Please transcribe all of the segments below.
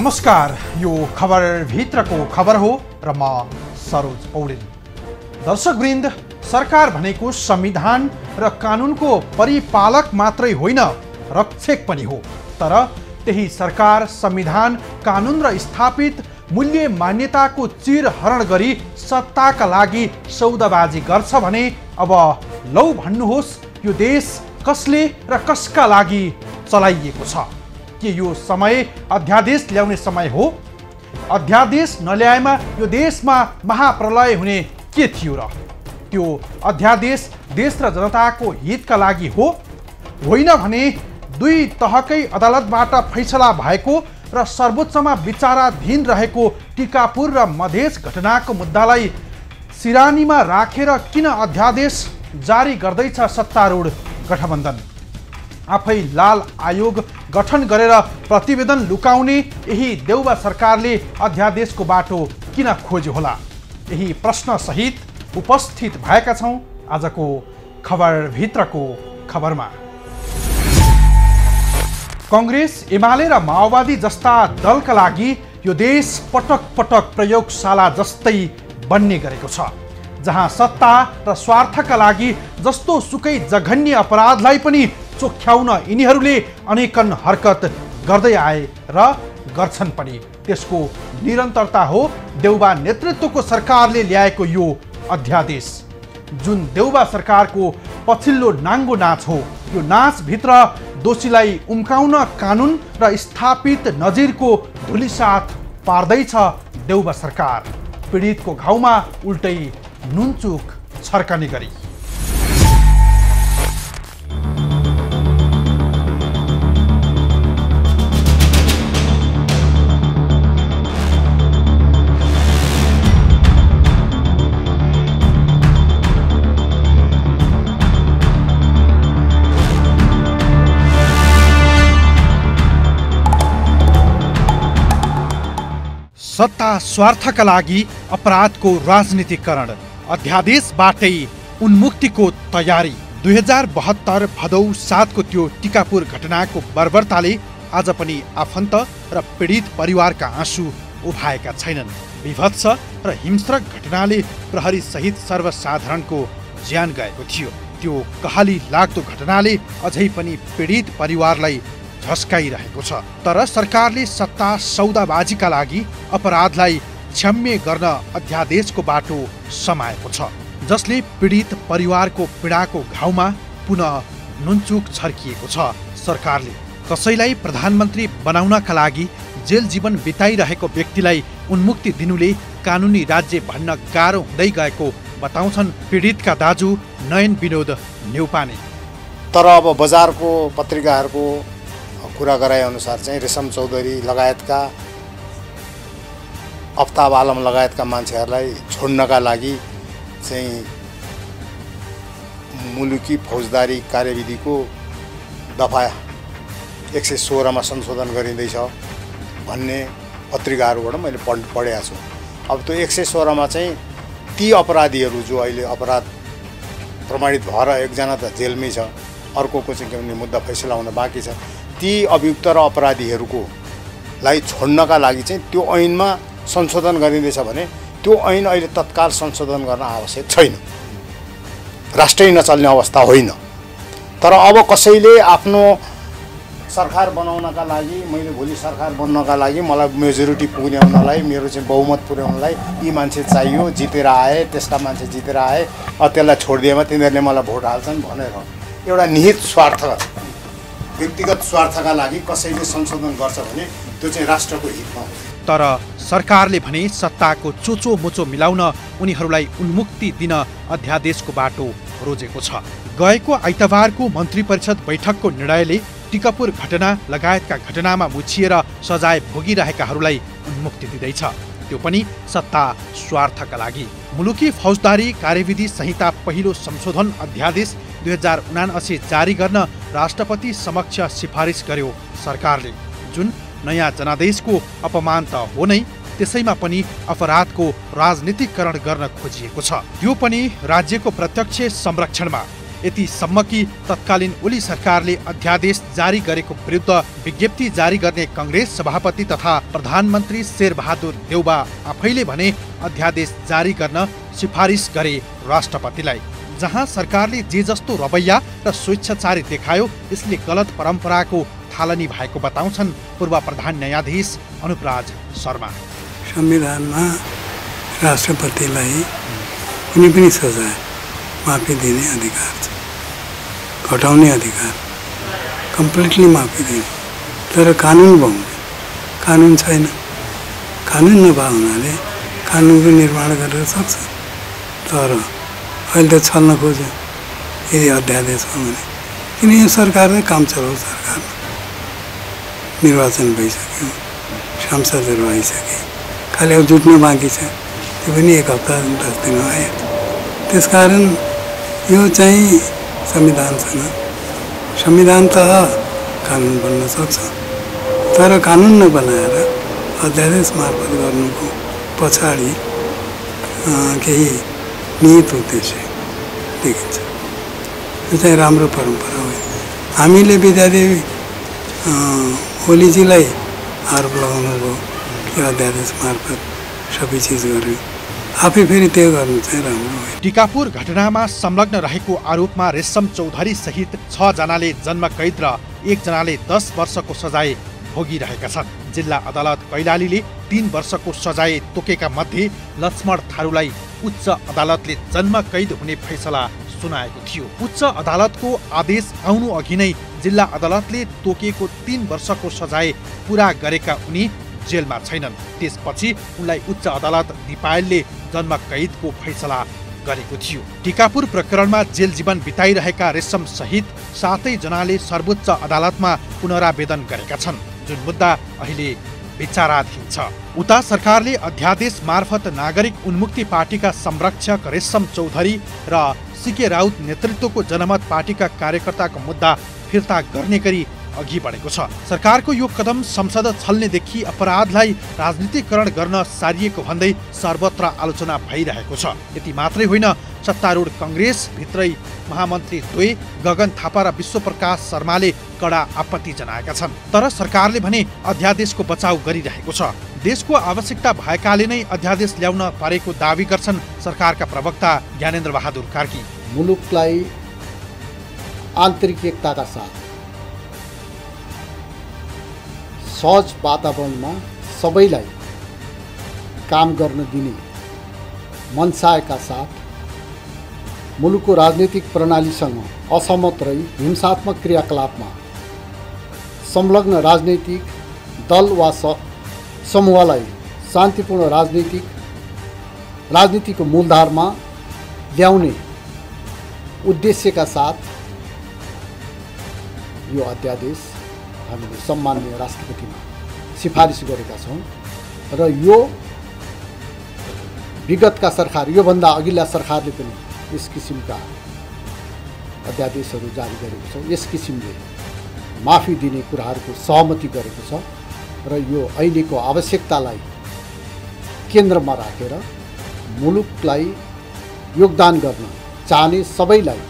नमस्कार, यो खबर भित्रको खबर हो र म सरोज पौडेल। दर्शकवृन्द, सरकार भनेको संविधान र कानुनको परिपालक मात्रै होइन, रक्षक पनि हो। तर त्यही सरकार संविधान, कानुन र स्थापित मूल्य मान्यताको चिरहरण गरी सत्ताका लागि सौदाबाजी गर्छ भने अब लौ भन्नुहोस्, यो देश कसले र कसका लागि चलाइएको छ? के यो समय अध्यादेश ल्याउने समय हो? अध्यादेश नल्याएमा यो देशमा महाप्रलय हुने के थियो र? त्यो अध्यादेश देश र जनताको हितका लागि हो? होइन भने दुई तहकै अदालतबाट फैसला भएको र सर्वोच्चमा विचाराधीन रहेको टिकापुर र मधेस घटनाको मुद्दालाई सिरानीमा राखेर किन अध्यादेश जारी गर्दैछ सत्तारूढ गठबन्धन? आफै लाल आयोग गठन गरेर प्रतिवेदन लुकाउने यही देउबा सरकारले अध्यादेशको बाटो किन खोज्यो होला? यही प्रश्न सहित उपस्थित भएका छौं आजको खबर भित्रको खबरमा। कांग्रेस, एमाले र माओवादी जस्ता दलका लागि यो देश पटक पटक प्रयोगशाला जस्तै बन्ने गरेको छ, जहाँ सत्ता र स्वार्थका लागि जस्तो सुकै जघन्य अपराधलाई पनि चोख्याउन यिनीहरूले अनेकन हरकत गर्दै आए र गर्छन् पनि। त्यसको निरन्तरता हो देउबा नेतृत्वको सरकारले ल्याएको यो अध्यादेश, जुन देउबा सरकारको पछिल्लो नाङ्गो नाच हो। यो नाचभित्र दोषीलाई उम्काउन कानुन र स्थापित नजिरको धुलिसात पार्दैछ देउबा सरकार, पीडितको घाउमा उल्टै नुनचुक छर्कने गरी। सत्ता स्वार्थका लागि अपराधको राजनीतिकरण, अध्यादेशबाटै उन्मुक्तिको तयारी। 2072 भदौ 7 को त्यो टिकापुर घटनाको बर्बरताले आज पनि आफन्त र पीडित परिवारका आँसु उभाएका छैनन्। विभत्स र हिंस्रक घटनाले प्रहरी सहित सर्वसाधारणको ज्यान गएको थियो। त्यो कहाली लाग्दो घटनाले अझै पनि पीडित परिवारलाई झस्काइरहेको छ। तर सरकारले सत्ता सौदाबाजीका लागि अपराधलाई क्षम्य गर्न अध्यादेशको बाटो समाएको छ, जसले पीडित परिवारको पीडाको घाउमा पुनः नुनचुक छर्किएको छ। सरकारले कसैलाई प्रधानमन्त्री बनाउनका लागि जेल जीवन बिताइरहेको व्यक्तिलाई उन्मुक्ति दिनुले कानुनी राज्य भन्न गाह्रो हुँदै गएको बताउँछन् पीडितका दाजु नयन विनोद न्यौपाने। तर अब बजारको पत्रिकाहरूको कुरा गराए अनुसार चाहिँ रेशम चौधरी लगायतका, अफ्ताब आलम लगायतका मान्छेहरूलाई छोड्नका लागि चाहिँ मुलुकी फौजदारी कार्यविधिको दफा 116 मा संशोधन गरिँदैछ भन्ने पत्रिकाहरूबाट मैले पढेको छु। अब त्यो 116 मा चाहिँ ती अपराधीहरू जो अहिले अपराध प्रमाणित भएर एकजना त जेलमै छ, अर्कोको चाहिँ के मुद्दा फैसला हुन बाँकी छ, ती अभियुक्त र अपराधीहरूको लाई छोड्नका लागि चाहिँ त्यो ऐनमा संशोधन गरिँदैछ भने त्यो ऐन अहिले तत्काल संशोधन गर्न आवश्यक छैन, राष्ट्रै नचल्ने अवस्था होइन। तर अब कसैले आफ्नो सरकार बनाउनका लागि, मैले भोलि सरकार बन्नका लागि मलाई मेजोरिटी पुर्याउनलाई, मेरो चाहिँ बहुमत पुर्याउनलाई यी मान्छे चाहियो, जितेर आए, त्यसका मान्छे जितेर आए, त्यसलाई छोडिदिएमा तिनीहरूले मलाई भोट हाल्छन् भनेर एउटा निहित स्वार्थ, व्यक्तिगत स्वार्थका लागि कसैले संशोधन गर्छ भने त्यो चाहिँ राष्ट्रको हितमा हो। तर सरकारले भने सत्ताको चोचो मोचो मिलाउन उनीहरूलाई उन्मुक्ति दिन अध्यादेशको बाटो रोजेको छ। गएको आइतबारको मन्त्री परिषद बैठकको निर्णयले टिकापुर घटना लगायतका घटनामा मुछिएर सजाय भोगिरहेकाहरूलाई उन्मुक्ति दिँदैछ, त्यो पनि सत्ता स्वार्थका लागि। मुलुकी फौजदारी कार्यविधि संहिता पहिलो संशोधन अध्यादेश 2079 जारी गर्न राष्ट्रपति समक्ष सिफारिस गर्यो सरकारले, जुन नयाँ जनादेशको अपमान त हो नै, त्यसैमा पनि अपराधको राजनीतिकरण गर्न खोजिएको छ। त्यो पनि राज्यको प्रत्यक्ष संरक्षणमा। यतिसम्म कि तत्कालीन ओली सरकारले अध्यादेश जारी गरेको विरुद्ध विज्ञप्ति जारी गर्ने कांग्रेस सभापति तथा प्रधानमन्त्री शेरबहादुर देउबा आफैले भने अध्यादेश जारी गर्न सिफारिस गरे राष्ट्रपतिलाई। जहाँ सरकारले जे जस्तो रवैया र स्वेच्छाचारी देखायो यसले गलत परम्पराको थालनी भएको बताउँछन् पूर्व प्रधान न्यायाधीश अनुपराज शर्मा। संविधानमा राष्ट्रपतिलाई कुनै पनि सजाय माफी दिने अधिकार छ, घटाउने अधिकार, कम्प्लिटली माफी दिने, तर कानुन बमोजिम कानुन छैन। कानुन नभए हुनाले कानुनको निर्माण गरेर सक्छ, तर अहिले त छल्न खोज्यो यदि अध्यादेश हो भने। किन यो सरकारले काम चलाउ, सरकार निर्वाचन भइसक्यो, सांसदहरू आइसके, खालि अब जुट्नु बाँकी छ, त्यो पनि 1 हप्ता 10 दिनमा आयो। त्यसकारण यो चाहिँ संविधान त कानुन बन्न सक्छ, तर कानुन नबनाएर अध्यादेश मार्फत गर्नुको पछाडि केही निहित उद्देश्य देखिन्छ। यो चाहिँ राम्रो परम्परा हो। हामीले विद्यादेवी ओलीजीलाई आरोप लगाउनुभयो कि अध्यादेश मार्फत सबै चिज गर्यो, आफै फेरि त्यो गर्नु चाहिँ राम्रो हो। टिकापुर घटनामा संलग्न रहेको आरोपमा रेशम चौधरी सहित 6 जनाले जन्म कैद र 1 जनाले 10 वर्षको सजाय भोगिरहेका छन्। जिल्ला अदालत कैलालीले 3 वर्षको सजाय तोकेका मध्ये लक्ष्मण थारूलाई उच्च अदालतले जन्म कैद हुने फैसला सुनाएको थियो। उच्च अदालतको आदेश आउनु अघि नै जिल्ला अदालतले तोकेको 3 वर्षको सजाय पूरा गरेका उनी जेलमा छैनन्। त्यसपछि उनलाई उच्च अदालत दिपायलले जन्म कैदको फैसला गरेको थियो। टिकापुर प्रकरणमा जेल जीवन बिताइरहेका रेशम सहित 7 जनाले सर्वोच्च अदालतमा पुनरावेदन गरेका छन्, जुन मुद्दा अहिले विचाराधीन छ। उता सरकारले अध्यादेश मार्फत नागरिक उन्मुक्ति पार्टीका संरक्षक रेशम चौधरी र सीके राउत नेतृत्वको जनमत पार्टीका कार्यकर्ताको मुद्दा फिर्ता गर्ने गरी अघि बढेको छ। सरकारको यो कदम संसद छल्नेदेखि अपराधलाई राजनीतिकरण गर्न सारिएको भन्दै सर्वत्र आलोचना भइरहेको छ। यति मात्रै होइन, सत्तारूढ कांग्रेस भित्रै महामन्त्री द्वय गगन थापा र विश्वप्रकाश शर्माले कडा आपत्ति जनाएका छन्। तर सरकारले भने अध्यादेशको बचाउ गरिरहेको छ। देशको आवश्यकता भएकाले नै अध्यादेश ल्याउन परेको दावी गर्छन् सरकारका प्रवक्ता ज्ञानेन्द्र बहादुर कार्की। मुलुकलाई आन्तरिक एकताका साथ सहज वातावरणमा सबैलाई काम गर्न दिने मनसायका साथ मुलुकको राजनीतिक प्रणालीसँग असहमत रही हिंसात्मक क्रियाकलापमा संलग्न राजनैतिक दल वा समूहलाई शान्तिपूर्ण राजनीतिको मूलधारमा ल्याउने उद्देश्यका साथ यो अध्यादेश हामीले सम्माननीय राष्ट्रपतिमा सिफारिस गरेका छौँ र यो विगतका सरकार, योभन्दा अघिल्ला सरकारले पनि यस किसिमका अध्यादेशहरू जारी गरेको छ। यस किसिमले माफी दिने कुराहरूको सहमति गरेको छ र यो अहिलेको आवश्यकतालाई केन्द्रमा राखेर मुलुकलाई योगदान गर्न चाहने सबैलाई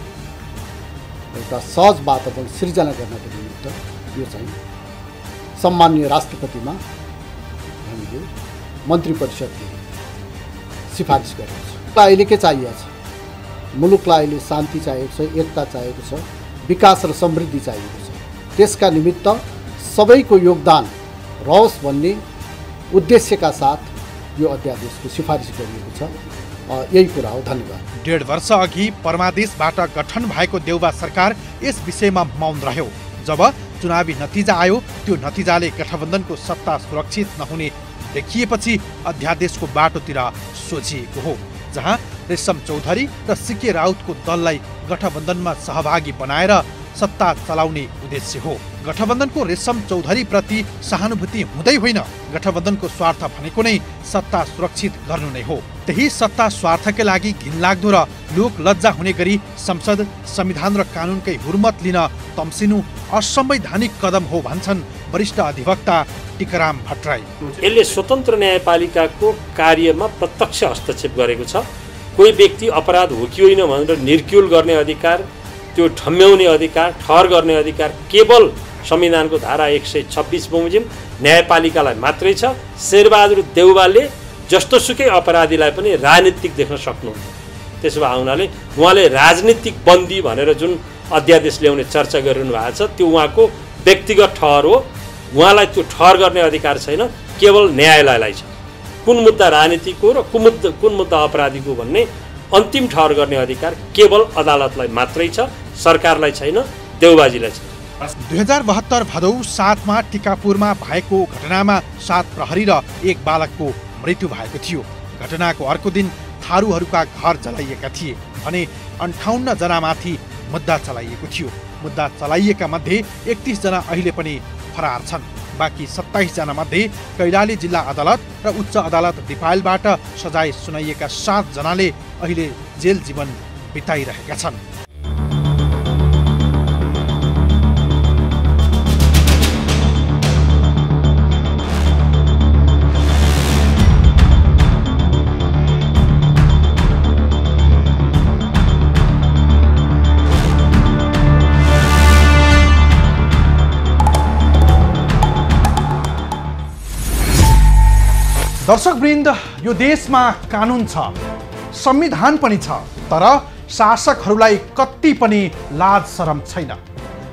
एउटा सहज वातावरण सिर्जना गर्नको निमित्त यो चाहिँ सम्माननीय राष्ट्रपतिमा हामीले मन्त्री परिषदले सिफारिस गरेको छ। अहिले के चाहिएको छ? मुलुकलाई अहिले शान्ति चाहिएको छ, एकता चाहिएको छ, विकास र समृद्धि चाहिएको छ। त्यसका निमित्त सबैको योगदान रहोस् भन्ने उद्देश्यका साथ यो अध्यादेशको सिफारिस गरिएको छ। यही कुरा हो। धन्यवाद। 1.5 वर्ष अघि परमादेशबाट गठन भएको देउबा सरकार यस विषयमा मौन रह्यो। जब चुनावी नतिजा आयो त्यो नतिजाले गठबन्धनको सत्ता सुरक्षित नहुने देखिएपछि अध्यादेशको बाटोतिर सोझिएको हो, जहाँ रेशम चौधरी र सीके राउतको दललाई गठबन्धनमा सहभागी बनाएर सत्ता चलाउने उद्देश्य हो। गठबन्धनको रेशम चौधरी प्रति सहानुभूति हुँदै होइन, गठबन्धनको स्वार्थ भनेको नै सत्ता सुरक्षित गर्नु नै हो। त्यही सत्ता स्वार्थकै लागि घिनलाग्दो र लोक लज्जा हुने गरी संसद, संविधान र कानुनकै हुर्मत लिन तम्सिनु असंवैधानिक कदम हो भन्छन् वरिष्ठ अधिवक्ता टिकाराम भट्टराई। यसले स्वतन्त्र न्यायपालिकाको कार्यमा प्रत्यक्ष हस्तक्षेप गरेको छ। कोही व्यक्ति अपराध हो कि होइन भनेर निर्क्युल गर्ने अधिकार त्यो ठम्ब्याउने अधिकार, ठहर गर्ने अधिकार केवल संविधानको धारा 126 बमोजिम न्यायपालिकालाई मात्रै छ। शेरबहादुर देउवाले जस्तोसुकै अपराधीलाई पनि राजनीतिक देख्न सक्नुहुन्छ। त्यसो भए हुनाले उहाँले राजनीतिक बन्दी भनेर जुन अध्यादेश ल्याउने चर्चा गरिरहनु भएको छ त्यो उहाँको व्यक्तिगत ठहर हो। उहाँलाई त्यो ठहर गर्ने अधिकार छैन, केवल न्यायालयलाई छ। कुन मुद्दा राजनीतिक हो र कुन मुद्दा अपराधीको भन्ने अन्तिम ठहर गर्ने अधिकार केवल अदालतलाई मात्रै छ, सरकारलाई छैन, देउबाजीलाई छ। 2072 भदौ 7 मा टिकापुरमा भएको घटनामा 7 प्रहरी र 1 बालकको मृत्यु भएको थियो। घटनाको अर्को दिन थारूहरूका घर जलाइएका थिए भने 58 जनामाथि मुद्दा चलाइएको थियो। मुद्दा चलाइएका मध्ये 31 जना अहिले पनि फरार छन्। बाँकी 27 जना मध्ये कैलाली जिल्ला अदालत र उच्च अदालत दिपायलबाट सजाय सुनाइएका 7 जनाले अहिले जेल जीवन बिताइरहेका छन्। दर्शकवृन्द, यो देशमा कानुन छ, संविधान पनि छ, तर शासकहरूलाई कति पनि लाज शरम छैन।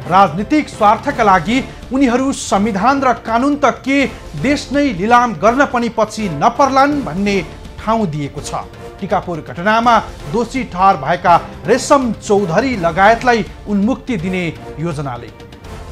राजनीतिक स्वार्थका लागि उनीहरू संविधान र कानुन त के देश नै लिलाम गर्न पनि पछि नपर्लान् भन्ने ठाउँ दिएको छ। टिकापुर घटनामा दोषी ठहर भएका रेशम चौधरी लगायतलाई उन्मुक्ति दिने योजनाले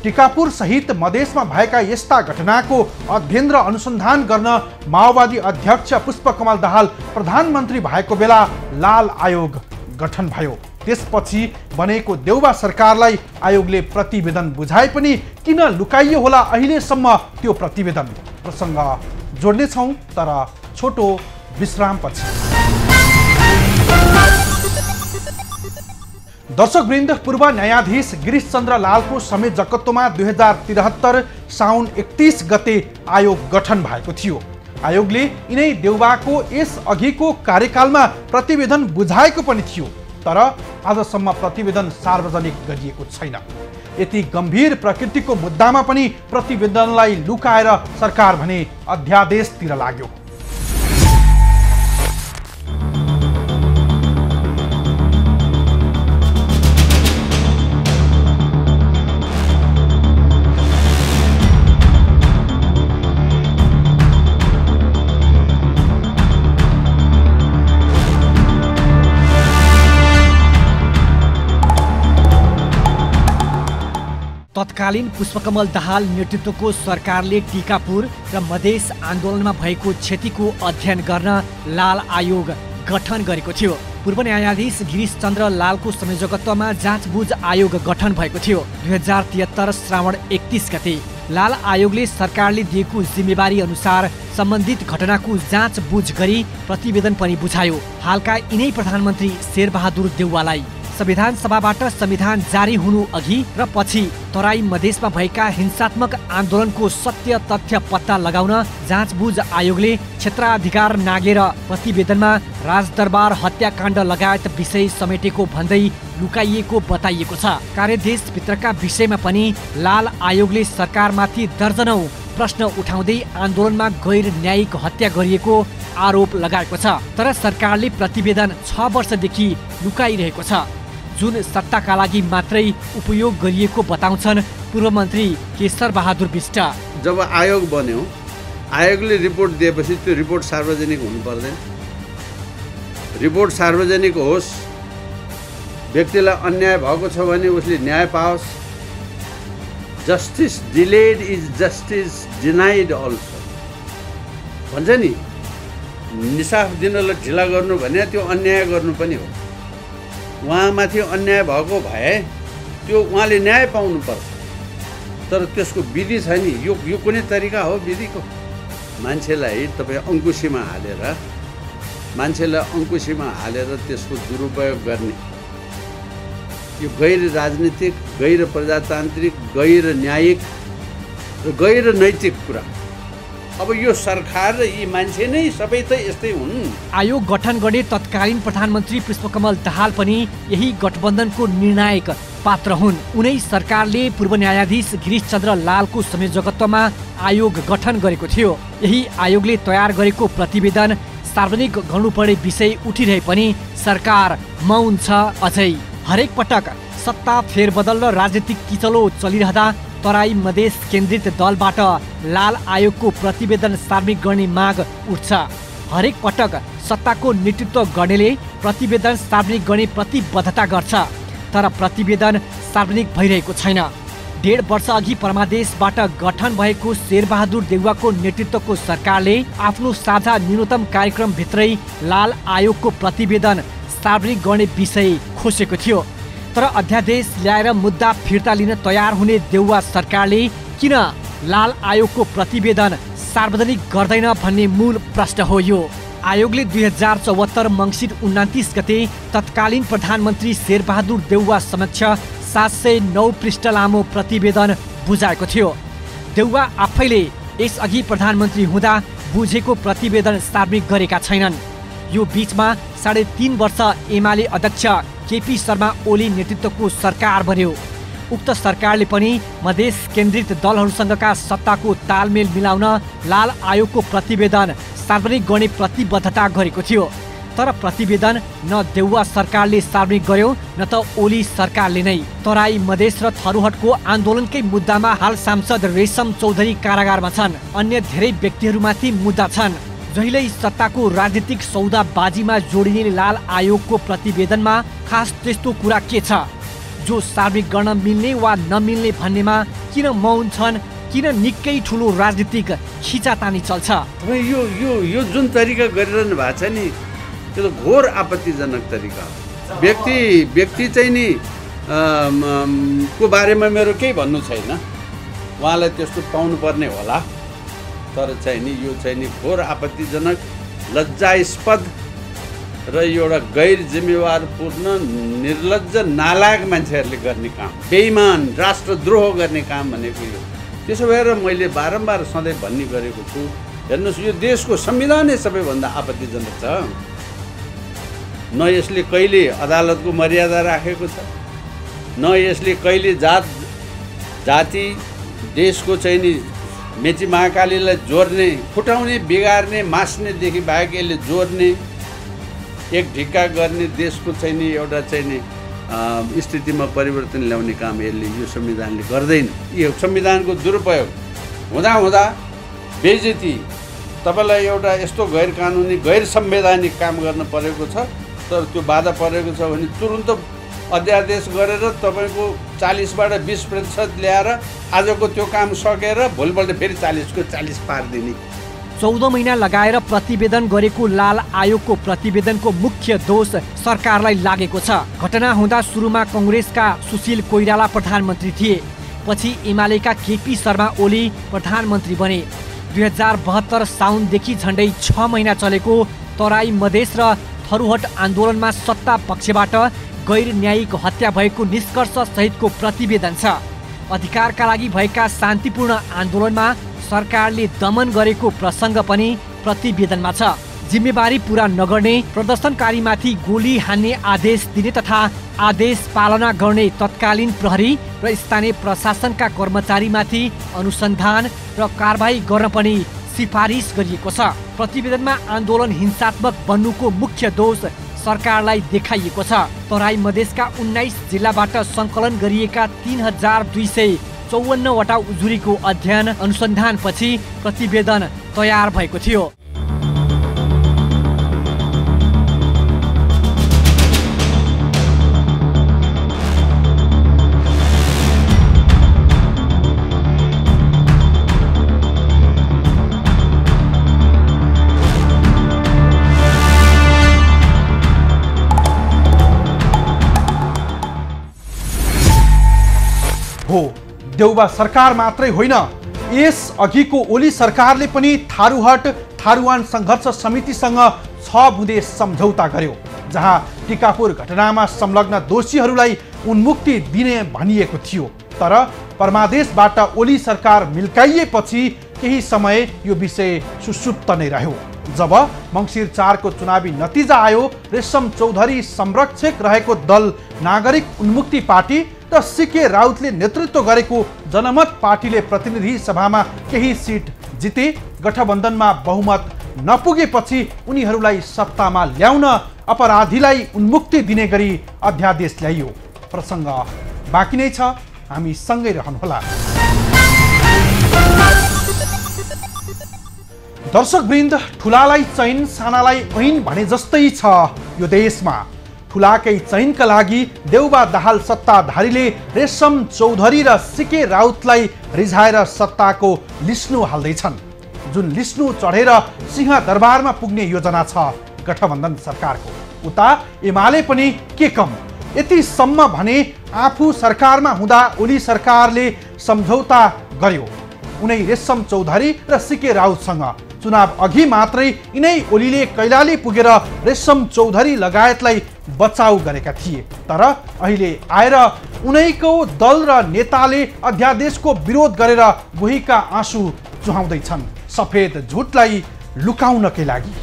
टिकापुर सहित मधेसमा भएका यस्ता घटनाको अध्ययन र अनुसन्धान गर्न माओवादी अध्यक्ष पुष्पकमल दाहाल प्रधानमन्त्री भएको बेला लाल आयोग गठन भयो। त्यसपछि बनेको देउबा सरकारलाई आयोगले प्रतिवेदन बुझाए पनि किन लुकाइयो होला अहिलेसम्म त्यो प्रतिवेदन? प्रसङ्ग जोड्नेछौँ तर छोटो विश्रामपछि। दर्शकवृन्द, पूर्व न्यायाधीश गिरीश चन्द्र लालको संयोजकत्वमा 2073 साउन 31 गते आयोग गठन भएको थियो। आयोगले यिनै देउबाको यस अघिको कार्यकालमा प्रतिवेदन बुझाएको पनि थियो, तर आजसम्म प्रतिवेदन सार्वजनिक गरिएको छैन। यति गम्भीर प्रकृतिको मुद्दामा पनि प्रतिवेदनलाई लुकाएर सरकार भने अध्यादेशतिर लाग्यो। तत्कालीन पुष्पकमल दाहाल नेतृत्वको सरकारले टिकापुर र मधेस आन्दोलनमा भएको क्षतिको अध्ययन गर्न लाल आयोग गठन गरेको थियो। पूर्व न्यायाधीश गिरीश चन्द्र लालको संयोजकत्वमा जाँचबुझ आयोग गठन भएको थियो। 2073 श्रावण 31 गते लाल आयोगले सरकारले दिएको जिम्मेवारी अनुसार सम्बन्धित घटनाको जाँचबुझ गरी प्रतिवेदन पनि बुझायो। हालका यिनै प्रधानमन्त्री शेरबहादुर देउवालाई संविधान सभाबाट संविधान जारी हुनु अघि र पछि तराई मधेसमा भएका हिंसात्मक आन्दोलनको सत्य तथ्य पत्ता लगाउन जाँचबुझ आयोगले क्षेत्राधिकार नागेर प्रतिवेदनमा राजदरबार हत्याकाण्ड लगायत विषय समेटेको भन्दै लुकाइएको बताइएको छ। कार्यदेशभित्रका विषयमा पनि लाल आयोगले सरकारमाथि दर्जनौं प्रश्न उठाउँदै आन्दोलनमा गैर न्यायिक हत्या गरिएको आरोप लगाएको छ। तर सरकारले प्रतिवेदन 6 वर्षदेखि लुकाइरहेको छ, जुन सत्ताका लागि मात्रै उपयोग गरिएको बताउँछन् पूर्व मन्त्री केशर बहादुर बिष्ट। जब आयोग बन्यो, आयोगले रिपोर्ट दिएपछि त्यो रिपोर्ट सार्वजनिक हुनु पर्दैन। रिपोर्ट सार्वजनिक होस्, व्यक्तिलाई अन्याय भएको छ भने उसले न्याय पाओस्। Justice delayed is justice denied also भन्छ नि। निसाफ दिनलाई ढिला गर्नु भने त्यो अन्याय गर्नु पनि हो। उहाँमाथि अन्याय भएको भए त्यो उहाँले न्याय पाउनुपर्छ, तर त्यसको विधि छ नि। यो कुनै तरिका हो विधिको? मान्छेलाई तपाईँ अङ्कुशीमा हालेर त्यसको दुरुपयोग गर्ने, यो गैर राजनीतिक, गैर प्रजातान्त्रिक, गैर न्यायिक र गैर नैतिक कुरा। अब यो सरकार र यी मान्छे नै सबै त यस्तै हुन्। आयोग गठन गर्ने तत्कालीन प्रधानमन्त्री पुष्पकमल दाहाल पनि यही गठबन्धनको निर्णायक पात्र हुन्। उनै सरकारले पूर्व न्यायाधीश गिरीशचन्द्र लालको संयोजकत्वमा आयोग गठन गरेको थियो। यही आयोगले तयार गरेको प्रतिवेदन सार्वजनिक गर्नुपर्ने विषय उठिरहे पनि सरकार मौन छ अझै। हरेक पटक सत्ता फेरबदल र राजनीतिक किचलो चलिरहँदा तराई मधेस केन्द्रित दलबाट लाल आयोगको प्रतिवेदन सार्वजनिक गर्ने माग उठ्छ। हरेक पटक सत्ताको नेतृत्व गर्नेले प्रतिवेदन सार्वजनिक गर्ने प्रतिबद्धता गर्छ, तर प्रतिवेदन सार्वजनिक भइरहेको छैन। 1.5 वर्ष अघि परमादेशबाट गठन भएको शेरबहादुर देउवाको नेतृत्वको सरकारले आफ्नो साझा न्यूनतम कार्यक्रमभित्रै लाल आयोगको प्रतिवेदन सार्वजनिक गर्ने विषय खोसेको थियो। तर अध्यादेश ल्याएर मुद्दा फिर्ता लिन तयार हुने देउवा सरकारले किन लाल आयोगको प्रतिवेदन सार्वजनिक गर्दैन भन्ने मूल प्रश्न हो यो। आयोगले 2074 मङ्सिर 29 गते तत्कालीन प्रधानमन्त्री शेरबहादुर देउवा समक्ष 709 पृष्ठ लामो प्रतिवेदन बुझाएको थियो। देउवा आफैले यसअघि प्रधानमन्त्री हुँदा बुझेको प्रतिवेदन सार्वजनिक गरेका छैनन्। यो बीचमा 3.5 वर्ष एमाले अध्यक्ष केपी शर्मा ओली नेतृत्वको सरकार बन्यो। उक्त सरकारले पनि मधेस केन्द्रित दलहरूसँगका सत्ताको तालमेल मिलाउन लाल आयोगको प्रतिवेदन सार्वजनिक गर्ने प्रतिबद्धता गरेको थियो। तर प्रतिवेदन न देउवा सरकारले सार्वजनिक गर्यो न त ओली सरकारले नै। तराई मधेस र थरुहटको आन्दोलनकै मुद्दामा हाल सांसद रेशम चौधरी कारागारमा छन्। अन्य धेरै व्यक्तिहरूमाथि मुद्दा छन्। जहिल्यै सत्ताको राजनीतिक सौदाबाजीमा जोडिने लाल आयोगको प्रतिवेदनमा खास त्यस्तो कुरा के छ जो सार्वजनिक गर्न मिल्ने वा नमिल्ने भन्नेमा किन मौन छन्? किन निकै ठुलो राजनीतिक खिचातानी चल्छ? यो यो यो जुन तरिका गरिरहनु भएको छ नि, त्यो त घोर आपत्तिजनक तरिका हो। व्यक्ति चाहिँ नि को बारेमा मेरो केही भन्नु छैन, उहाँलाई त्यस्तो पाउनुपर्ने होला। तर चाहिँ नि यो चाहिँ नि घोर आपत्तिजनक, लज्जास्पद र एउटा गैर जिम्मेवारपूर्ण निर्लज्ज नालायक मान्छेहरूले गर्ने काम, बेइमान राष्ट्रद्रोह गर्ने काम भनेको यो। त्यसो भएर मैले बारम्बार सधैँ भन्ने गरेको छु, हेर्नुहोस् यो देशको संविधानै सबैभन्दा आपत्तिजनक छ। न यसले कहिले अदालतको मर्यादा राखेको छ, न यसले कहिले जाति देशको चाहिँ नि मेची महाकालीलाई जोड्ने, फुटाउने, बिगार्ने, मास्नेदेखि बाहेक यसले जोड्ने, एक ढिक्का गर्ने, देशको चाहिँ नि एउटा चाहिँ नि स्थितिमा परिवर्तन ल्याउने काम यसले, यो संविधानले गर्दैन। यो संविधानको दुरुपयोग हुँदा बेइज्जती, तपाईँलाई एउटा यस्तो गैर कानुनी गैर संवैधानिक काम गर्न परेको छ, तर त्यो बाधा परेको छ भने तुरुन्त अध्यादेश गरेर तपाईँको 40बाट 20% ल्याएर आजको त्यो काम सकेर भोलिपल्ट फेरि 40को 40 पारिदिने। 14 महिना लगाएर प्रतिवेदन गरेको लाल आयोगको प्रतिवेदनको मुख्य दोष सरकारलाई लागेको छ। घटना हुँदा सुरुमा कङ्ग्रेसका सुशील कोइराला प्रधानमन्त्री थिए, पछि एमालेका केपी शर्मा ओली प्रधानमन्त्री बने। 2072 साउनदेखि झन्डै 6 महिना चलेको तराई मधेस र थरुहट आन्दोलनमा सत्ता पक्षबाट गैर न्यायिक हत्या भएको निष्कर्ष सहितको प्रतिवेदन छ। अधिकारका लागि भएका शान्तिपूर्ण आन्दोलनमा सरकारले दमन गरेको प्रसङ्ग पनि प्रतिवेदनमा छ। जिम्मेवारी पूरा नगर्ने, प्रदर्शनकारीमाथि गोली हान्ने आदेश दिने तथा आदेश पालना गर्ने तत्कालीन प्रहरी र स्थानीय प्रशासनका कर्मचारीमाथि अनुसन्धान र कारबाही गर्न पनि सिफारिस गरिएको छ। प्रतिवेदनमा आन्दोलन हिंसात्मक बन्नुको मुख्य दोष सरकारलाई देखाइएको छ। तराई मधेसका 19 जिल्लाबाट सङ्कलन गरिएका 3254 वटा उजुरीको अध्ययन अनुसन्धानपछि प्रतिवेदन तयार भएको थियो। देउवा सरकार मात्रै होइन, यस अघिको ओली सरकारले पनि थारूहट थारूवान सङ्घर्ष समितिसँग 6 बुँदे सम्झौता गर्यो, जहाँ टिकापुर घटनामा संलग्न दोषीहरूलाई उन्मुक्ति दिने भनिएको थियो। तर परमादेशबाट ओली सरकार मिल्काइएपछि केही समय यो विषय सुसुप्त नै रह्यो। जब मङ्सिर 4 को चुनावी नतिजा आयो, रेशम चौधरी संरक्षक रहेको दल नागरिक उन्मुक्ति पार्टी र सीके राउतले नेतृत्व गरेको जनमत पार्टीले प्रतिनिधि सभामा केही सिट जिते। गठबन्धनमा बहुमत नपुगेपछि उनीहरूलाई सत्तामा ल्याउन अपराधीलाई उन्मुक्ति दिने गरी अध्यादेश ल्याइयो। प्रसङ्ग बाँकी नै छ, हामी सँगै रहनुहोला। दर्शकवृन्द, ठुलालाई चैन सानालाई ऐन भने जस्तै छ यो देशमा। ठुलाकै चैनका लागि देउबा दाहाल सत्ताधारीले रेशम चौधरी र सीके राउतलाई रिझाएर सत्ताको लिस्नु हाल्दैछन्। जुन लिस्नु चढेर सिंहदरबारमा पुग्ने योजना छ गठबन्धन सरकारको। उता एमाले पनि के कम, यतिसम्म भने आफू सरकारमा हुँदा ओली सरकारले सम्झौता गर्यो उनै रेशम चौधरी र सीके राउतसँग। चुनाव अघि मात्रै यिनै ओलीले कैलाली पुगेर रेशम चौधरी लगायतलाई बचाउ गरेका थिए। तर अहिले आएर उनैको दल र नेताले अध्यादेशको विरोध गरेर गोहीका आँसु चुहाउँदैछन्, सफेद झुटलाई लुकाउनकै लागि।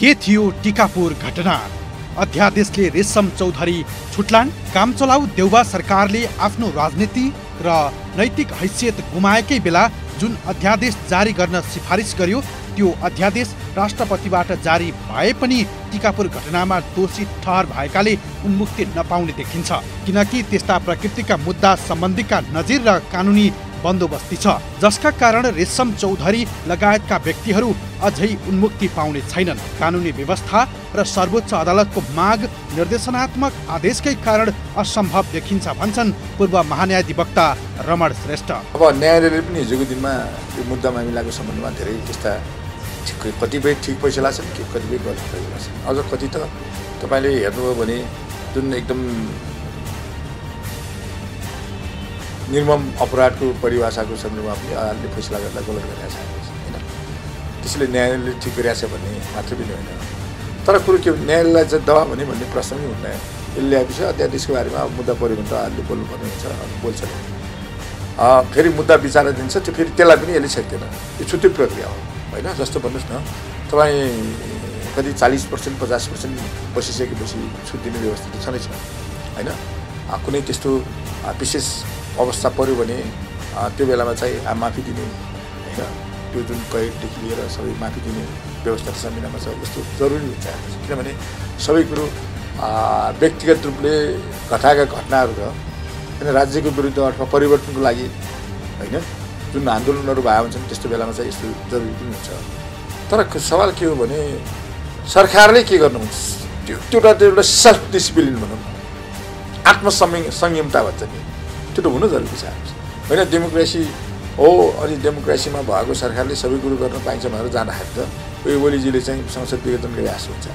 के थियो टिकापुर घटना? अध्यादेशले रेशम चौधरी छुट्लान्। कामचलाउ देउबा सरकारले आफ्नो राजनीति र नैतिक हैसियत गुमाएकै बेला जुन अध्यादेश जारी गर्न सिफारिस गर्यो त्यो अध्यादेश राष्ट्रपतिबाट जारी भए पनि टिकापुर घटनामा दोषी ठहर भएकाले उन्मुक्ति नपाउने देखिन्छ। किनकि त्यस्ता प्रकृतिका मुद्दा सम्बन्धीका नजिर र कानुनी बन्दोबस्ती छ, जसका कारण रेशम चौधरी लगायतका व्यक्तिहरू अझै उन्मुक्ति पाउने छैनन्। कानुनी व्यवस्था र सर्वोच्च अदालतको माग निर्देशनात्मक आदेशकै कारण असम्भव देखिन्छ भन्छन् पूर्व महान्यायाधिवक्ता रमण श्रेष्ठ। अब न्यायालयले पनि हिजोको दिनमा यो मुद्दा मामिलाको सम्बन्धमा धेरै त्यस्ता कतिपय ठिक फैसला छन्, कतिपय गलत फैसला छन्। अझ कति त तपाईँले हेर्नुभयो भने जुन एकदम निर्मम अपराधको परिभाषाको सन्दर्भमा पनि अदालतले फैसला गर्दा गलत गरिरहेको छ होइन। त्यसैले न्यायालयले ठिक गरिरहेको छ भन्ने मात्र पनि होइन। तर कुरो के न्यायालयलाई चाहिँ दबाब भन्ने प्रश्न पनि हुँदैन। यसले ल्याएपछि अध्यादेशको बारेमा मुद्दा पऱ्यो भने त अदालतले बोल्नुपर्ने हुन्छ, बोल्छ। फेरि मुद्दा विचार दिन्छ, त्यो फेरि त्यसलाई पनि यसले छेक्दैन। यो छुट्टै प्रक्रिया हो होइन। जस्तो भन्नुहोस् न, तपाईँ कति 40% 50% बसिसकेपछि छुट दिने व्यवस्था त छँदैछ होइन। कुनै त्यस्तो विशेष अवस्था पऱ्यो भने त्यो बेलामा चाहिँ माफी दिने होइन, त्यो जुन कैददेखि लिएर सबै माफी दिने व्यवस्था संविधानमा छ। यस्तो जरुरी हुन्छ किनभने सबै कुरो व्यक्तिगत रूपले घटाएका घटनाहरू र होइन राज्यको विरुद्ध अथवा परिवर्तनको लागि होइन जुन आन्दोलनहरू भए हुन्छन् त्यस्तो बेलामा चाहिँ यस्तो जरुरी पनि हुन्छ। तर सवाल के हो भने सरकारले के गर्नुहुन्छ, त्यो एउटा सेल्फ डिसिप्लिन भनौँ, आत्मसंयमता भन्छ नि, त्यो त हुनु जरुरी छ होइन। डेमोक्रेसी हो, अनि डेमोक्रेसीमा भएको सरकारले सबै कुरो गर्न पाइन्छ भनेर जाँदाखेरि त उयो ओलीजीले चाहिँ संसद विघटन गरे जस्तो हुन्छ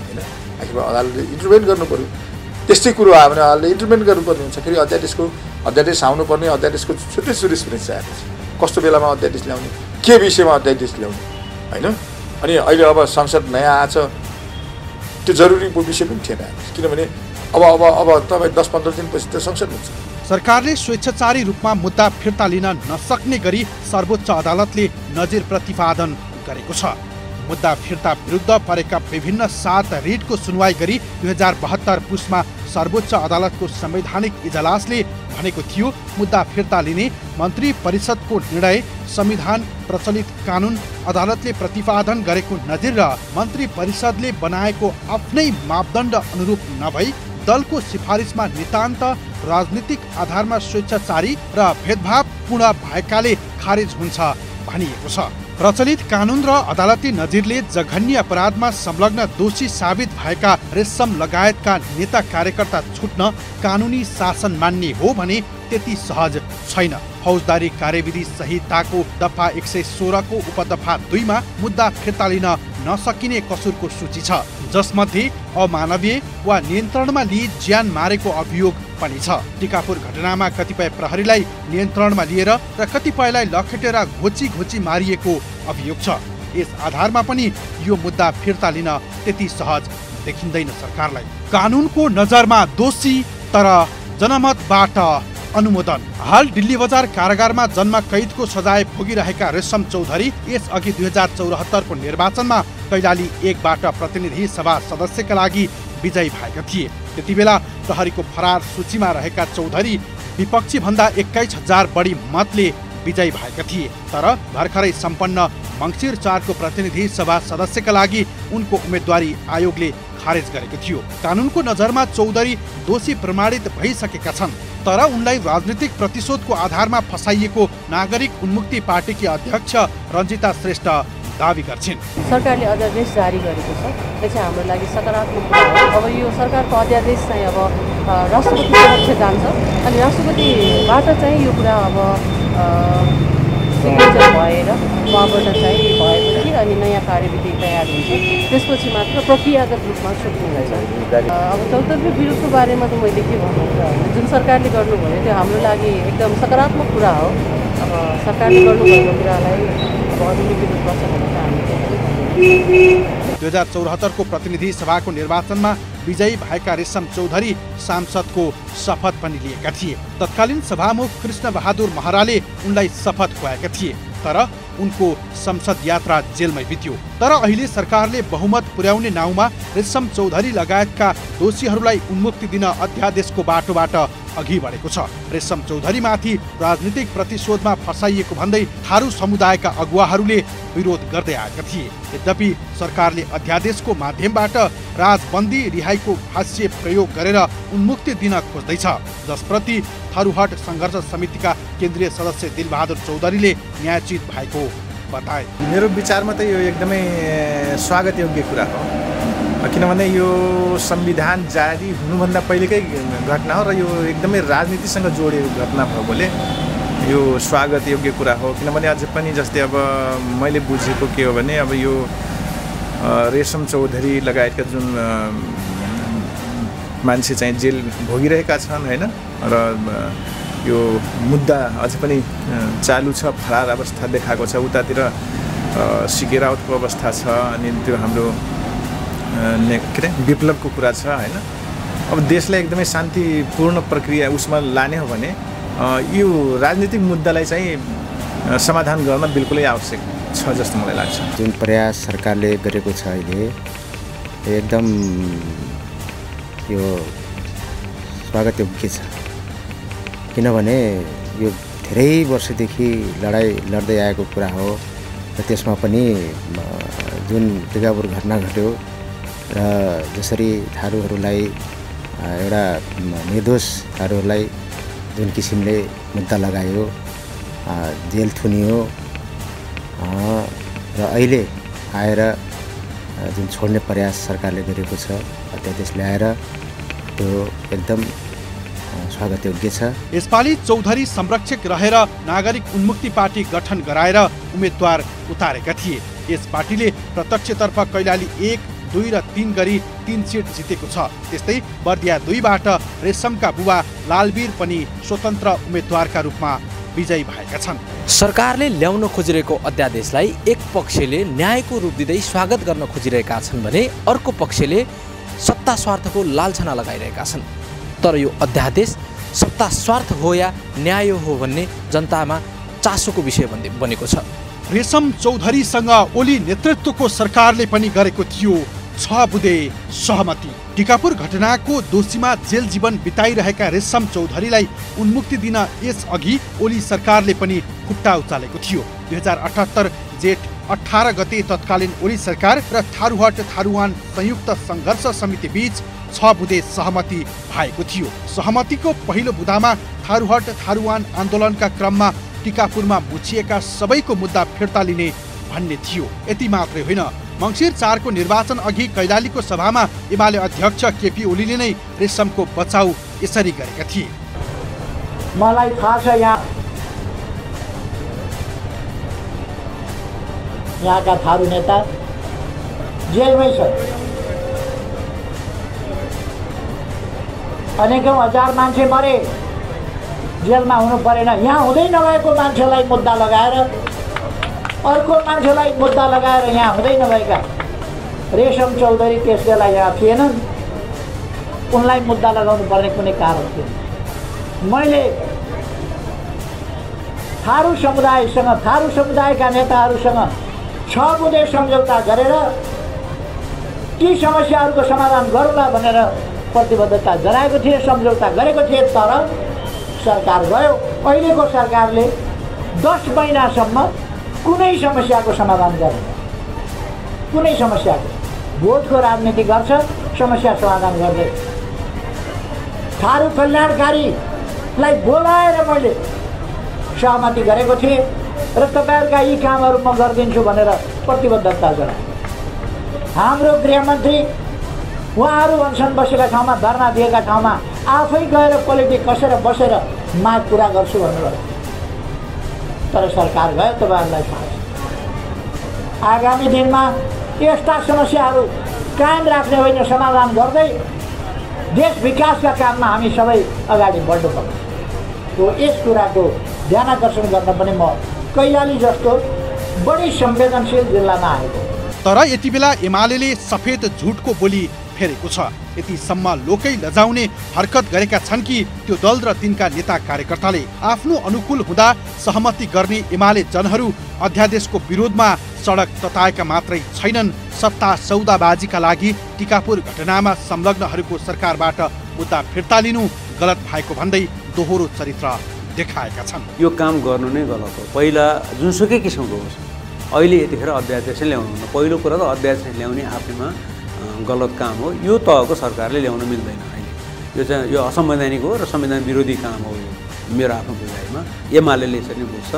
होइन। आखिर अदालतले इन्टरभेन गर्नु पऱ्यो। त्यस्तै कुरो आयो भने अदालतले इन्टरभेन गर्नुपर्ने हुन्छ। फेरि अध्यादेश आउनुपर्ने, अध्यादेशको छुट्टै जुरिस्प्रुडेन्स आएको छ, कस्तो बेलामा अध्यादेश ल्याउने, के विषयमा अध्यादेश ल्याउने होइन। अनि अहिले अब संसद नयाँ आएछ, त्यो जरुरी विषय पनि थिएन किनभने अब तपाईँ 10-15 दिनपछि त संसद हुन्छ। सरकारले स्वेच्छाचारी रूपमा मुद्दा फिर्ता लिन नसक्ने गरी सर्वोच्च अदालतले नजिर प्रतिपादन गरेको छ। मुद्दा फिर्ता विरुद्ध परेका विभिन्न 7 रिटको सुनवाई गरी 2072 पुसमा सर्वोच्च अदालतको संवैधानिक इजलासले भनेको थियो मुद्दा फिर्ता लिने मन्त्री परिषदको निर्णय संविधान प्रचलित कानुन अदालतले प्रतिपादन गरेको नजिर र मन्त्री परिषदले बनाएको आफ्नै मापदण्ड अनुरूप नभई दलको सिफारिसमा नितान्त राजनीतिक आधारमा स्वेच्छाचारी र भेदभावपूर्ण भएकाले खारेज हुन्छ भनिएको छ। प्रचलित कानुन र अदालती नजिरले जघन्य अपराधमा संलग्न दोषी साबित भएका रेशम लगायतका नेता कार्यकर्ता छुट्न कानुनी शासन मान्ने हो भने त्यति सहज छैन। फौजदारी कार्यविधि संहिताको दफा 116 को उपदफा 2 मा मुद्दा फिर्ता लिन नसकिने कसुरको सूची छ, जसमध्ये अमानवीय वा नियन्त्रणमा लिई ज्यान मारेको अभियोग पनि छ। टिकापुर घटनामा कतिपय प्रहरीलाई नियन्त्रणमा लिएर र कतिपयलाई लखेटेर घोची मारिएको अभियोग छ। यस आधारमा पनि यो मुद्दा फिर्ता लिन त्यति सहज देखिँदैन सरकारलाई। कानुनको नजरमा दोषी तर जनमतबाट अनुमोदन। हाल दिल्ली बजार कारागारमा जन्म कैदको सजाय भोगिरहेका रेशम चौधरी यसअघि 2074 को निर्वाचनमा कैलाली 1 बाट प्रतिनिधि सभा सदस्यका लागि विजयी भएका थिए। त्यतिबेला प्रहरीको फरार सूचीमा रहेका चौधरी विपक्षी भन्दा 21,000 बढी मतले विजयी भएका थिए। तर भर्खरै सम्पन्न मङ्सिर 4 को प्रतिनिधि सभा सदस्यका लागि उनको उम्मेदवारी आयोगले खारेज गरेको थियो। कानुनको नजरमा चौधरी दोषी प्रमाणित भइसकेका छन्, तर उनलाई राजनीतिक प्रतिशोधको आधारमा फसाइएको नागरिक उन्मुक्ति पार्टीकी अध्यक्ष रञ्जिता श्रेष्ठ दावी गर्छिन्। सरकारले अध्यादेश जारी गरेको छ, यो चाहिँ हाम्रो लागि सकारात्मक कुरा हो। अब यो सरकारको अध्यादेश चाहिँ अब राष्ट्रपति समक्ष जान्छ अनि राष्ट्रपतिबाट चाहिँ यो कुरा अब सिग्नेचर भएर उहाँबाट चाहिँ भएपछि अनि नयाँ कार्यविधि तयार हुन्छ, त्यसपछि मात्र प्रक्रियागत रूपमा सुरु हुन्छ। अब चौतर्फी विरोधको बारेमा त मैले के भन्नु र जुन सरकारले गर्नुभयो त्यो हाम्रो लागि एकदम सकारात्मक कुरा हो। अब सरकारले गर्नुभएको कुरालाई अब अरूले विरोध गर्छ भने त हामी 2074 को प्रतिनिधि सभाको निर्वाचनमा विजयी भएका रेशम चौधरी सांसदको शपथ पनि लिएका थिए। तत्कालीन सभामुख कृष्ण बहादुर महराले उनलाई शपथ खुवाएका थिए, तर उनको संसद यात्रा जेलमै बित्यो। तर अहिले सरकारले बहुमत पुर्याउने नाउँमा रेशम चौधरी लगायतका दोषीहरूलाई उन्मुक्ति दिन अध्यादेशको बाटोबाट अघि बढेको छ। रेशम चौधरीमाथि राजनीतिक प्रतिशोधमा फसाइएको भन्दै थारू समुदायका अगुवाहरूले विरोध गर्दै आएका थिए। यद्यपि सरकारले अध्यादेशको माध्यमबाट राजबन्दी रिहाईको भाष्य प्रयोग गरेर उन्मुक्ति दिन खोज्दैछ, जसप्रति थारूहट सङ्घर्ष समितिका केन्द्रीय सदस्य दिलबहादुर चौधरीले न्यायोचित भएको बताए। मेरो विचारमा त यो एकदमै स्वागत योग्य कुरा हो, किनभने यो संविधान जारी हुनुभन्दा पहिलेकै घटना हो र यो एकदमै राजनीतिसँग जोडिएको घटना भएकोले यो स्वागत योग्य कुरा हो। किनभने अझै पनि जस्तै अब मैले बुझेको के हो भने अब यो रेशम चौधरी लगायतका जुन मान्छे चाहिँ जेल भोगिरहेका छन् हैन, र यो मुद्दा अझै पनि चालु छ, फरार अवस्था देखाएको छ। उतातिर सिके राउतको अवस्था छ अनि त्यो हाम्रो के अरे विप्लवको कुरा छ हैन। अब देशलाई एकदमै शान्तिपूर्ण प्रक्रिया उसमा लाने हो भने यो राजनीतिक मुद्दालाई चाहिँ समाधान गर्न बिल्कुलै आवश्यक छ जस्तो मलाई लाग्छ। जुन प्रयास सरकारले गरेको छ अहिले एकदम यो स्वागत योग्य छ, किनभने यो धेरै वर्षदेखि लडाइँ लड्दै आएको कुरा हो र त्यसमा पनि जुन टिकापुर घटना घट्यो र जसरी थारूहरूलाई एउटा निर्दोष थारूहरूलाई जुन किसिमले मुद्दा लगायो, जेल थुनियो र अहिले आएर जुन छोड्ने प्रयास सरकारले गरेको छ अध्यादेश ल्याएर त्यो एकदम स्वागत योग्य छ। यसपालि चौधरी संरक्षक रहेर नागरिक उन्मुक्ति पार्टी गठन गराएर उम्मेदवार उतारेका थिए। यस पार्टीले प्रत्यक्षतर्फ कैलाली 1, 2 र 3 गरी 3 सिट जितेको छ। त्यस्तै बर्दिया 2 बाट रेशमका बुबा लालवीर पनि स्वतन्त्र उम्मेदवारका रूपमा विजयी भएका छन्। सरकारले ल्याउन खोजिरहेको अध्यादेशलाई एक पक्षले न्यायको रूप दिँदै स्वागत गर्न खोजिरहेका छन् भने अर्को पक्षले सत्ता स्वार्थको लालछना लगाइरहेका छन्। तर यो अध्यादेश सत्ता स्वार्थ हो या न्याय हो भन्ने जनतामा चासोको विषय बनेको छ। रेशम चौधरीसँग ओली नेतृत्वको सरकारले पनि गरेको थियो 6 बुँदे सहमति। टिकापुर घटनाको दोषीमा जेल जीवन बिताइरहेका रेशम चौधरीलाई उन्मुक्ति दिन यसअघि ओली सरकारले पनि खुट्टा उचालेको थियो। 2078 जेठ 18 गते तत्कालीन ओली सरकार र थारूहट थारूवान संयुक्त सङ्घर्ष समिति बीच 6 बुँदे सहमति भएको थियो। सहमतिको पहिलो बुँदामा थारूहट थारूवान आन्दोलनका क्रममा टिकापुरमा मुछिएका सबैको मुद्दा फिर्ता लिने भन्ने थियो। यति मात्रै होइन, मङ्सिर 4 को निर्वाचन अघि कैलालीको सभामा एमाले अध्यक्ष केपी ओलीले नै रेशमको बचाउ यसरी गरेका थिए। मलाई थाहा छ यहाँका थारू नेता जेलमै छ। अनेकौं हजार मान्छे मरे, जेलमा हुनु परेन। यहाँ हुँदै नभएको मान्छेलाई मुद्दा लगाएर, अर्को मान्छेलाई मुद्दा लगाएर यहाँ हुँदै नभएका रेशम चौधरी त्यस बेला यहाँ थिएनन्, उनलाई मुद्दा लगाउनु पर्ने कुनै कारण थिएन। मैले थारू समुदायसँग, थारू समुदायका नेताहरूसँग 6 बुँदे सम्झौता गरेर ती समस्याहरूको समाधान गरौँला भनेर प्रतिबद्धता जनाएको थिए, सम्झौता गरेको थिए। तर सरकार गयो, अहिलेको सरकारले 10 महिनासम्म कुनै समस्याको समाधान गरेन। कुनै समस्याको भोटको राजनीति गर्छ, समस्या समाधान गर्दै। थारू कल्याणकारीलाई बोलाएर मैले सहमति गरेको थिएँ र तपाईँहरूका यी कामहरू म गरिदिन्छु भनेर प्रतिबद्धता जनाएँ। हाम्रो गृहमन्त्री उहाँहरू अनसन बसेका ठाउँमा, धरना दिएका ठाउँमा आफै गएर पोलिटिक कसेर बसेर माग पुरा गर्छु भन्नुभयो। तर सरकार गयो, तपाईँहरूलाई थाहा छ। आगामी दिनमा यस्ता समस्याहरू कायम राख्ने होइन, समाधान गर्दै देश विकासका काममा हामी सबै अगाडि बढ्नुपर्छ। यस कुराको ध्यानकर्षण गर्न पनि म कैलाली जस्तो बढी संवेदनशील जिल्लामा आएको। तर यति बेला एमालेले सफेद झुटको बोली फेरेको छ। यतिसम्म लोकै लजाउने हरकत गरेका छन् कि त्यो दल र तिनका नेता कार्यकर्ताले आफ्नो अनुकूल हुँदा सहमति गर्ने एमाले जनहरू अध्यादेशको विरोधमा सडक तताएका मात्रै छैनन्, सत्ता सौदाबाजीका लागि टिकापुर घटनामा संलग्नहरूको सरकारबाट मुद्दा फिर्ता लिनु गलत भएको भन्दै दोहोरो चरित्र देखाएका छन्। यो काम गर्नु नै गलत हो। पहिला जुनसुकै किसिमको होस्, अहिले यतिखेर अध्यादेश ल्याउनु, पहिलो कुरा त अध्यादेश ल्याउने आफैमा गलत काम हो। यो तहको सरकारले ल्याउन मिल्दैन। अहिले यो चाहिँ यो असंवैधानिक हो र संविधान विरोधी काम हो। यो मेरो आफ्नो बुझाइमा एमालेले यसरी बुझ्छ।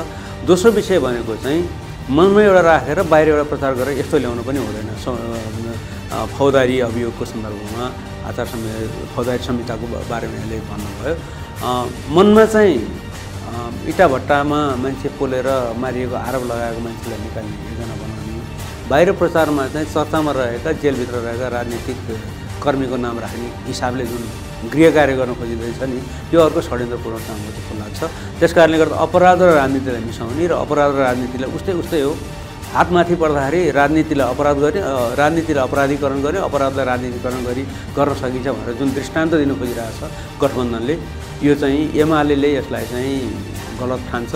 दोस्रो विषय भनेको चाहिँ मनमै एउटा राखेर बाहिर एउटा प्रचार गरेर यस्तो ल्याउनु पनि हुँदैन। फौजदारी अभियोगको सन्दर्भमा आचार संहिता, फौजदारी संहिताको बारेमा यहाँले भन्नुभयो। मनमा चाहिँ इटा भट्टामा मान्छे पोलेर मारिएको आरोप लगाएको मान्छेलाई निकाल्ने योजना बनाउने, बाहिर प्रचारमा चाहिँ चर्चामा रहेका, जेलभित्र रहेका राजनीतिक कर्मीको नाम राख्ने हिसाबले जुन गृह कार्य गर्न खोजिँदैछ नि, यो अर्को षड्यन्त्रपूर्ण काम हो जस्तो लाग्छ। त्यस कारणले गर्दा अपराध र राजनीतिलाई मिसाउने र अपराध र राजनीतिलाई उस्तै हो। हातमाथि पर्दाखेरि राजनीतिलाई अपराध गर्ने, राजनीतिलाई अपराधीकरण गर्ने, अपराधलाई राजनीतिकरण गर्न सकिन्छ भनेर जुन दृष्टान्त दिन खोजिरहेछ गठबन्धनले, यो चाहिँ एमालेले यसलाई चाहिँ गलत ठान्छ।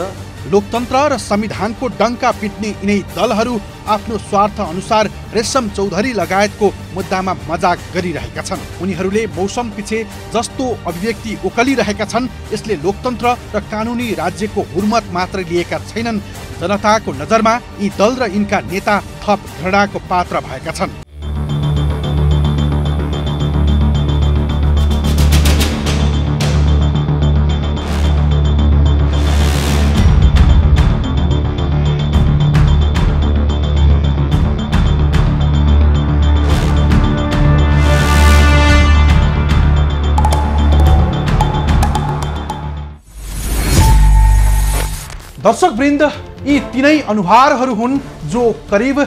लोकतन्त्र र संविधानको डङ्का पिट्ने यिनै दलहरू आफ्नो स्वार्थ अनुसार रेशम चौधरी लगायतको मुद्दामा मजाक गरिरहेका छन्। उनीहरूले मौसम पछि जस्तो अभिव्यक्ति ओकलिरहेका छन्, यसले लोकतन्त्र र कानुनी राज्यको हुर्मत मात्र लिएका छैनन्, जनताको नजरमा यी दल र यिनका नेता थप घृणाको पात्र भएका छन्। दर्शकवृन्द, यी तीनै अनुहारहरू हुन् जो करिब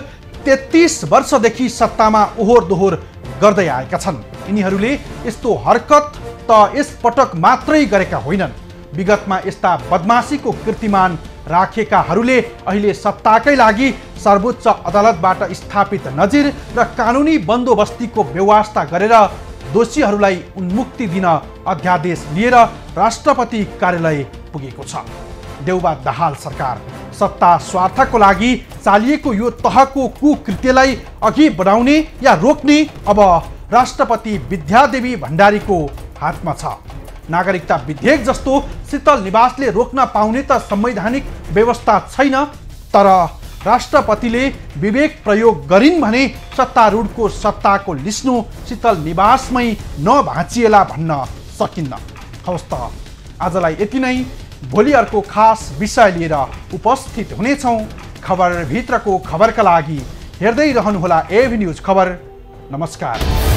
33 वर्षदेखि सत्तामा ओहोर दोहोर गर्दै आएका छन्। यिनीहरूले यस्तो हरकत त यस पटक मात्रै गरेका होइनन्। विगतमा यस्ता बदमाशीको कीर्तिमान राखेकाहरूले अहिले सत्ताकै लागि सर्वोच्च अदालतबाट स्थापित नजिर र कानुनी बन्दोबस्तीको व्यवस्था गरेर दोषीहरूलाई उन्मुक्ति दिन अध्यादेश लिएर राष्ट्रपति कार्यालय पुगेको छ। देउबा दाहाल सरकार सत्ता स्वार्थको लागि चालिएको यो तहको कुकृत्यलाई अघि बढाउने या रोक्ने अब राष्ट्रपति विद्यादेवी भण्डारीको हातमा छ। नागरिकता विधेयक जस्तो शीतल निवासले रोक्न पाउने त संवैधानिक व्यवस्था छैन, तर राष्ट्रपतिले विवेक प्रयोग गरिन् भने सत्तारूढको सत्ताको लिस्नु शीतल निवासमै नभाँचिएला भन्न सकिन्न। हवस् त, आजलाई यति नै। भोलि अर्को खास विषय लिएर उपस्थित हुनेछौँ। खबरभित्रको खबरका लागि हेर्दै रहनुहोला एभी न्युज खबर। नमस्कार।